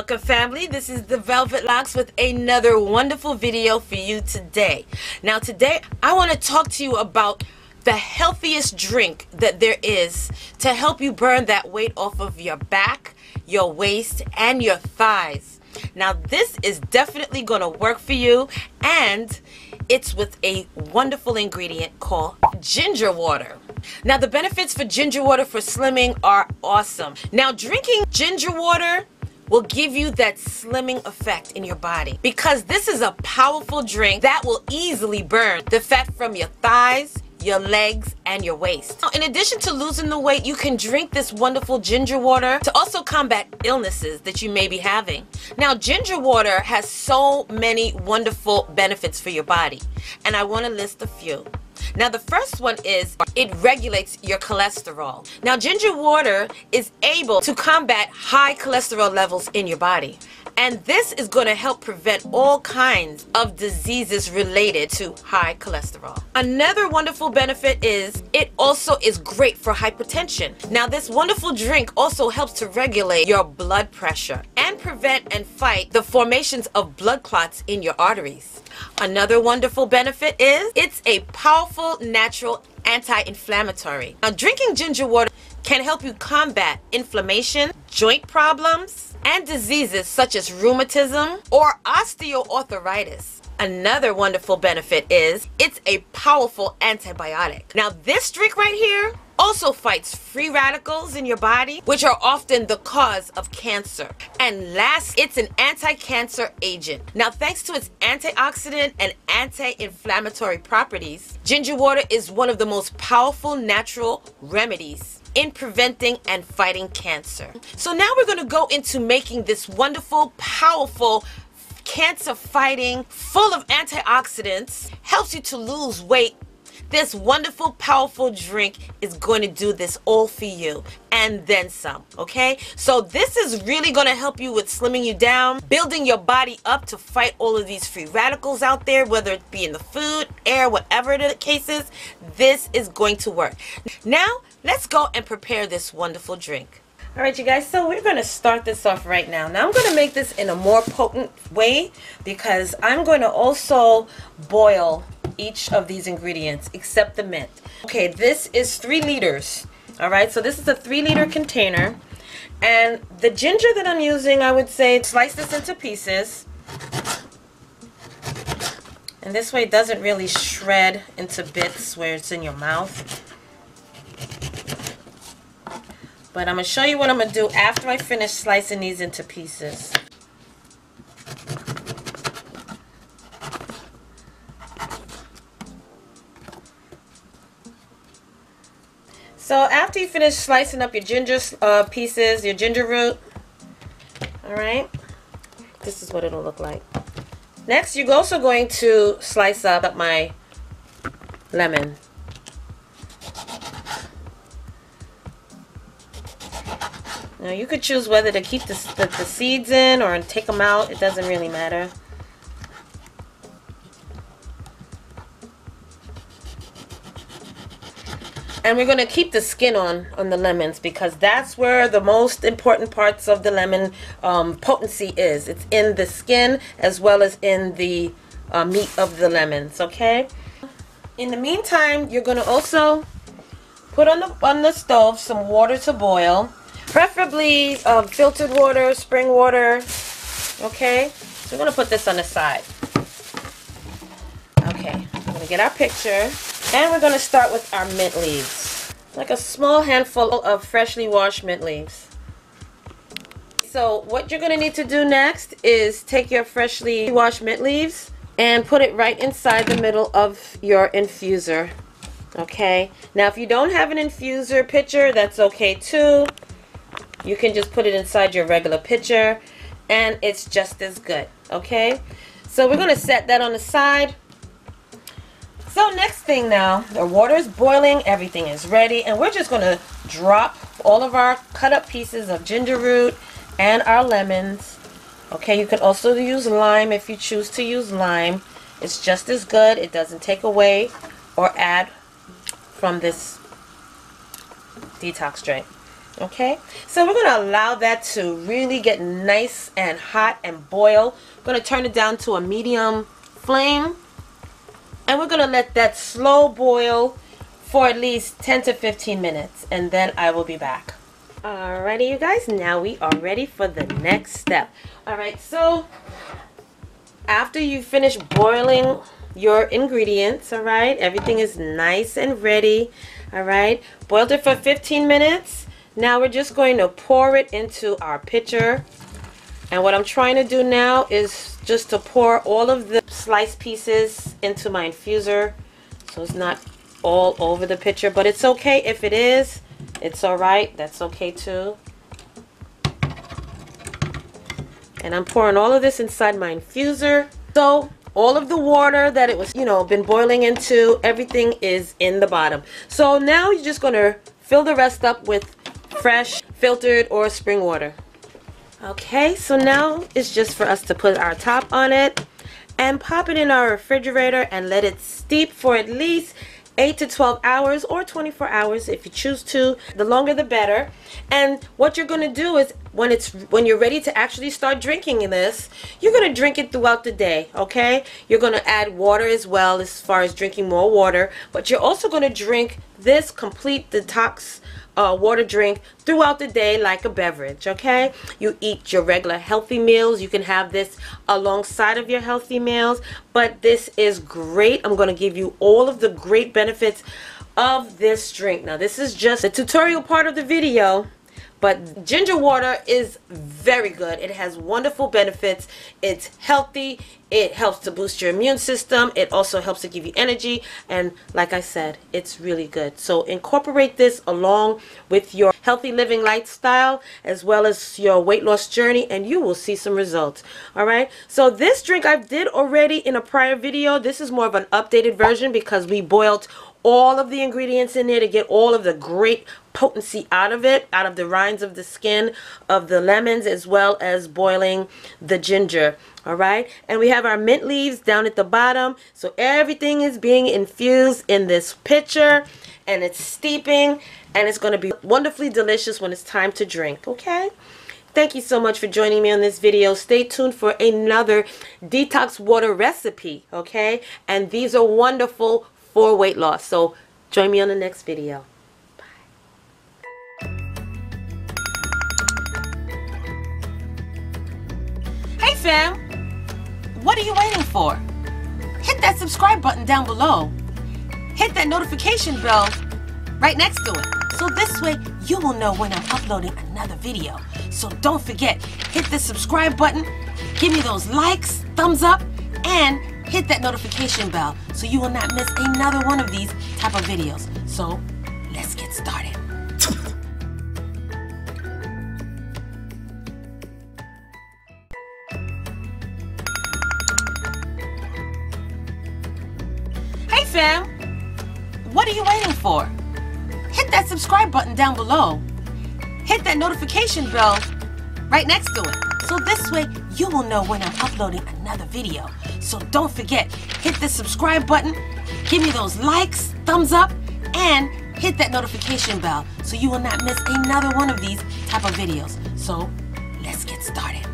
Welcome family, this is the Velvet Locks with another wonderful video for you today. Now today I want to talk to you about the healthiest drink that there is to help you burn that weight off of your back, your waist, and your thighs. Now this is definitely going to work for you, and it's with a wonderful ingredient called ginger water. Now the benefits for ginger water for slimming are awesome. Now drinking ginger water will give you that slimming effect in your body, because this is a powerful drink that will easily burn the fat from your thighs, your legs, and your waist. Now, in addition to losing the weight, you can drink this wonderful ginger water to also combat illnesses that you may be having. Now, ginger water has so many wonderful benefits for your body, and I want to list a few. Now the first one is it regulates your cholesterol. Now ginger water is able to combat high cholesterol levels in your body, and this is going to help prevent all kinds of diseases related to high cholesterol. Another wonderful benefit is it also is great for hypertension. Now this wonderful drink also helps to regulate your blood pressure and prevent and fight the formations of blood clots in your arteries. Another wonderful benefit is it's a powerful natural anti-inflammatory. Now drinking ginger water can help you combat inflammation, joint problems, and diseases such as rheumatism or osteoarthritis. Another wonderful benefit is it's a powerful antibiotic. Now this drink right here also fights free radicals in your body, which are often the cause of cancer. And last, it's an anti-cancer agent. Now thanks to its antioxidant and anti-inflammatory properties, ginger water is one of the most powerful natural remedies in preventing and fighting cancer. So now we're going to go into making this wonderful, powerful, cancer fighting, full of antioxidants, helps you to lose weight. This wonderful, powerful drink is going to do this all for you and then some, okay? So this is really going to help you with slimming you down, building your body up to fight all of these free radicals out there, whether it be in the food, air, whatever the case is. This is going to work. Now, let's go and prepare this wonderful drink. All right, you guys, so we're going to start this off right now. Now, I'm going to make this in a more potent way because I'm going to also boil each of these ingredients except the mint. Okay, this is 3 liters. All right, so this is a 3-liter container, and the ginger that I'm using, I would say slice this into pieces, and this way it doesn't really shred into bits where it's in your mouth. But I'm going to show you what I'm going to do after I finish slicing these into pieces. So after you finish slicing up your ginger pieces, your ginger root, alright, this is what it'll look like. Next, you're also going to slice up my lemon. Now you could choose whether to keep the seeds in or take them out. It doesn't really matter. And we're going to keep the skin on the lemons, because that's where the most important parts of the lemon potency is. It's in the skin as well as in the meat of the lemons, okay? In the meantime, you're going to also put on the stove some water to boil, preferably filtered water, spring water, okay? So we're going to put this on the side. Okay, we're going to get our picture. And we're going to start with our mint leaves. Like a small handful of freshly washed mint leaves. So what you're going to need to do next is take your freshly washed mint leaves and put it right inside the middle of your infuser. Okay? Now if you don't have an infuser pitcher, that's okay too. You can just put it inside your regular pitcher and it's just as good. Okay? So we're going to set that on the side. So next thing now, the water is boiling, everything is ready, and we're just going to drop all of our cut up pieces of ginger root and our lemons. Okay, you can also use lime if you choose to use lime. It's just as good. It doesn't take away or add from this detox drink. Okay, so we're going to allow that to really get nice and hot and boil. We're going to turn it down to a medium flame, and we're going to let that slow boil for at least 10 to 15 minutes, and then I will be back. Alrighty, you guys, now we are ready for the next step. Alright, so after you finish boiling your ingredients, alright, everything is nice and ready, alright, boiled it for 15 minutes. Now we're just going to pour it into our pitcher. And what I'm trying to do now is just to pour all of the sliced pieces into my infuser, so it's not all over the pitcher, but it's okay if it is. It's alright, that's okay too. And I'm pouring all of this inside my infuser. So all of the water that it was, been boiling into, everything is in the bottom. So now you're just going to fill the rest up with fresh, filtered, or spring water. Okay, so now it's just for us to put our top on it and pop it in our refrigerator and let it steep for at least 8 to 12 hours or 24 hours if you choose to. The longer the better. And what you're going to do is when you're ready to actually start drinking this, you're going to drink it throughout the day, okay? You're going to add water as well, as far as drinking more water, but you're also going to drink this complete detox water drink throughout the day like a beverage, okay? You eat your regular healthy meals. You can have this alongside of your healthy meals, but this is great. I'm going to give you all of the great benefits of this drink. Now, this is just the tutorial part of the video, but ginger water is very good. It has wonderful benefits. It's healthy. It helps to boost your immune system. It also helps to give you energy. And like I said, it's really good. So incorporate this along with your healthy living lifestyle as well as your weight loss journey, and you will see some results. All right. So this drink I did already in a prior video. This is more of an updated version because we boiled all of the ingredients in there to get all of the great potency out of it, out of the rinds of the skin of the lemons, as well as boiling the ginger. All right, and we have our mint leaves down at the bottom, so everything is being infused in this pitcher and it's steeping, and it's going to be wonderfully delicious when it's time to drink. Okay, thank you so much for joining me on this video. Stay tuned for another detox water recipe. Okay, and these are wonderful for weight loss, so join me on the next video. Hey fam, what are you waiting for? Hit that subscribe button down below. Hit that notification bell right next to it, so this way you will know when I'm uploading another video. So don't forget, hit the subscribe button, give me those likes, thumbs up, and hit that notification bell so you will not miss another one of these type of videos. So let's get started. Hey fam, what are you waiting for? Hit that subscribe button down below. Hit that notification bell right next to it, so this way you will know when I'm uploading another video. So don't forget, hit the subscribe button, give me those likes, thumbs up, and hit that notification bell so you will not miss another one of these type of videos. So let's get started.